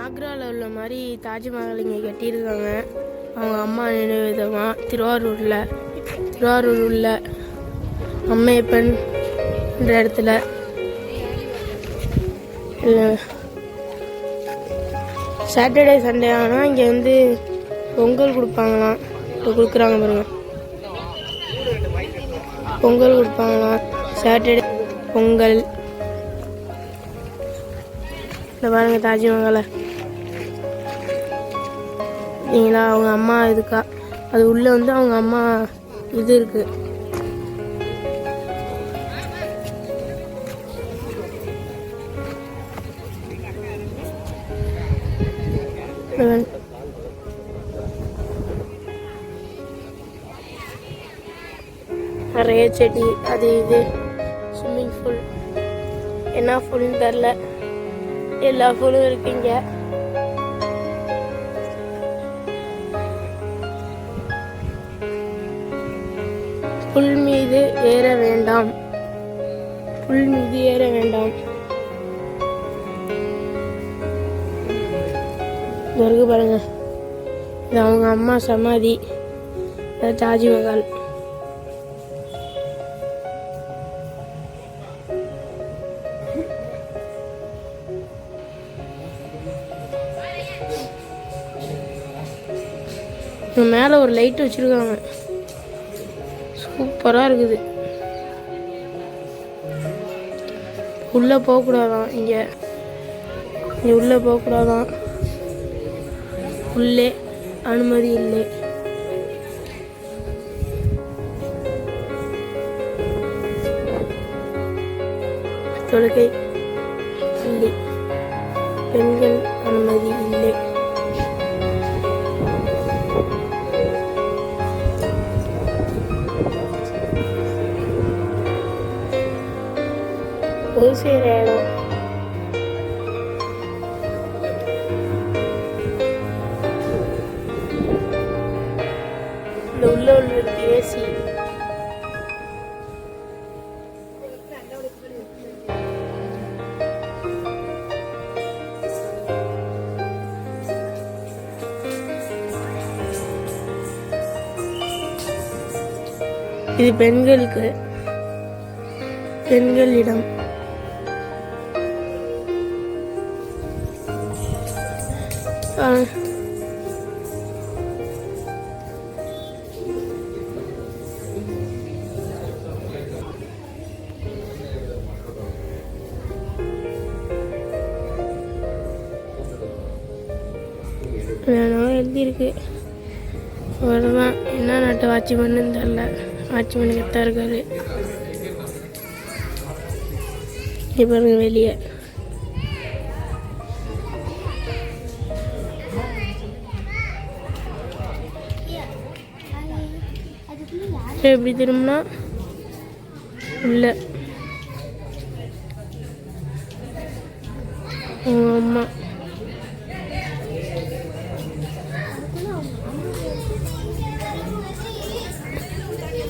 ஆக்ராவில் உள்ள மாதிரி தாஜ்மஹால் இங்கே கட்டியிருக்காங்க. அவங்க அம்மா நினைவிதமாக திருவாரூர் உள்ள அம்மையப்பன் என்ற இடத்துல சாட்டர்டே சண்டே ஆனால் இங்கே வந்து பொங்கல் கொடுப்பாங்களாம். இப்போ கொடுக்குறாங்க பாருங்க, பொங்கல் கொடுப்பாங்களாம் சாட்டர்டே பொங்கல். இந்த பாருங்க தாஜ்மஹாலை இல்லைங்களா, அவங்க அம்மா இருக்கா, அது உள்ளே வந்து அவங்க அம்மா இது இருக்கு. நிறைய செடி, அது இது ஸ்விம்மிங் பூல், என்ன பூல்னு தெரில, எல்லா பூலும் இருக்குங்க. புல் மீது ஏற வேண்டாம், புல் மீது ஏற வேண்டாம். இருக்கு பாருங்க, இது அவங்க அம்மா சமாதி, தாஜ்மஹால். மேலே ஒரு லைட் வச்சிருக்காங்க, சூப்பராக இருக்குது. உள்ளே போகக்கூடாதான், இங்கே உள்ளே போகக்கூடாதான், உள்ளே அனுமதி இல்லை. தொழுகை இல்லை, பெண்கள் அனுமதி இல்லை. ஒரு சேர இடம், இந்த உள்ள ஏசி. இது பெண்களுக்கு, பெண்களிடம். எழுதியிருக்கு, வருவான் என்ன நாட்டு வாட்ச்மேன்னு தெரில, வாட்ச்மேன் கெத்தான் இருக்காரு. இப்போ பாருங்க வெளியே எப்படி திரும்பினா உள்ள அவங்க அம்மா.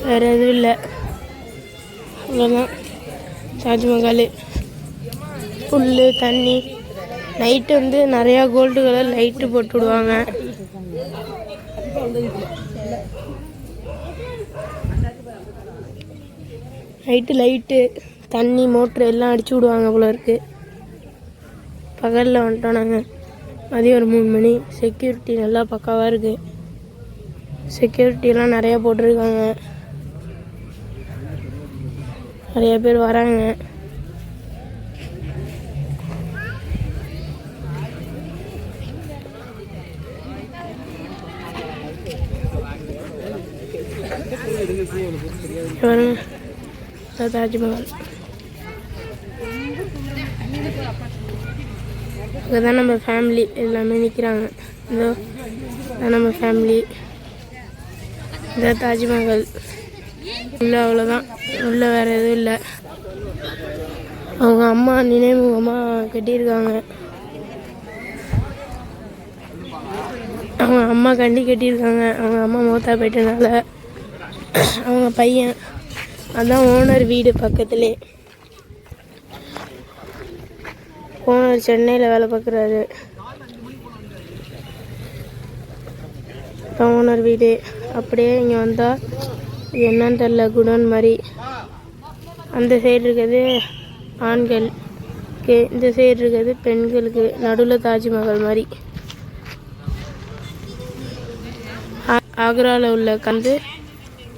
வேறு எதுவும் இல்லை, அவ்வளோதான் தாஜ்மஹால். புல், தண்ணி, நைட்டு வந்து நிறையா கோல்டு கலர் லைட்டு போட்டு விடுவாங்க. லைட்டு தண்ணி மோட்ரு எல்லாம் அடிச்சு விடுவாங்க போல இருக்கு. பகலில் வந்துட்டோம் நாங்கள், மதியம் ஒரு 3 மணி. செக்யூரிட்டி நல்லா பக்காவாக இருக்குது, செக்யூரிட்டிலாம் நிறையா போட்டிருக்காங்க, நிறைய பேர் வராங்க. தாஜ்மஹால் இங்கே தான் நம்ம ஃபேமிலி எல்லாமே நிற்கிறாங்க. இதோ நம்ம ஃபேமிலி, இந்த தாஜ்மஹால் உள்ள அவ்வளோதான், உள்ள வேறு எதுவும் இல்லை. அவங்க அம்மா நினைவுகமாக கட்டியிருக்காங்க, அவங்க அம்மா கட்டியிருக்காங்க. அவங்க அம்மா மௌத்தா போயிட்டனால அவங்க பையன், அதான் ஓனர் வீடு பக்கத்துலே. ஓனர் சென்னையில் வேலை பார்க்குறாரு. ஓனர் வீடு. அப்படியே இங்கே வந்தால் இது என்னன்னு தெரில, குடோன் மாதிரி. அந்த சைடு இருக்கிறது ஆண்களுக்கு, இந்த சைடு இருக்கிறது பெண்களுக்கு. நடுவில் தாஜ்மஹால் மாதிரி. ஆக்ராவில் உள்ள கந்து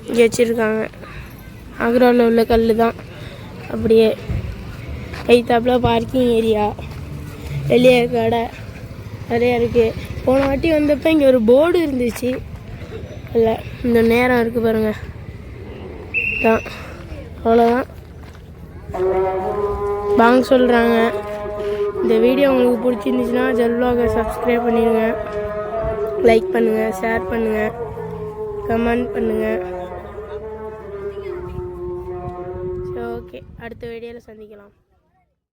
இங்கே வச்சுருக்காங்க. ஆக்ராவில் உள்ள கல் தான். அப்படியே கைத்தாப்பில் பார்க்கிங் ஏரியா, வெளியே கடை நிறையா இருக்குது. போன வாட்டி வந்தப்போ இங்கே ஒரு போர்டு இருந்துச்சு. இல்லை, இந்த நேரம் இருக்குது பாருங்கள், தான் அவ்வளோதான். வாங்க சொல்கிறாங்க. இந்த வீடியோ உங்களுக்கு பிடிச்சிருந்துச்சுன்னா ஜல்வாகை சப்ஸ்கிரைப் பண்ணிடுங்க, லைக் பண்ணுங்கள், ஷேர் பண்ணுங்கள், கமெண்ட் பண்ணுங்கள். சரி, ஓகே, அடுத்த வீடியோவில் சந்திக்கலாம்.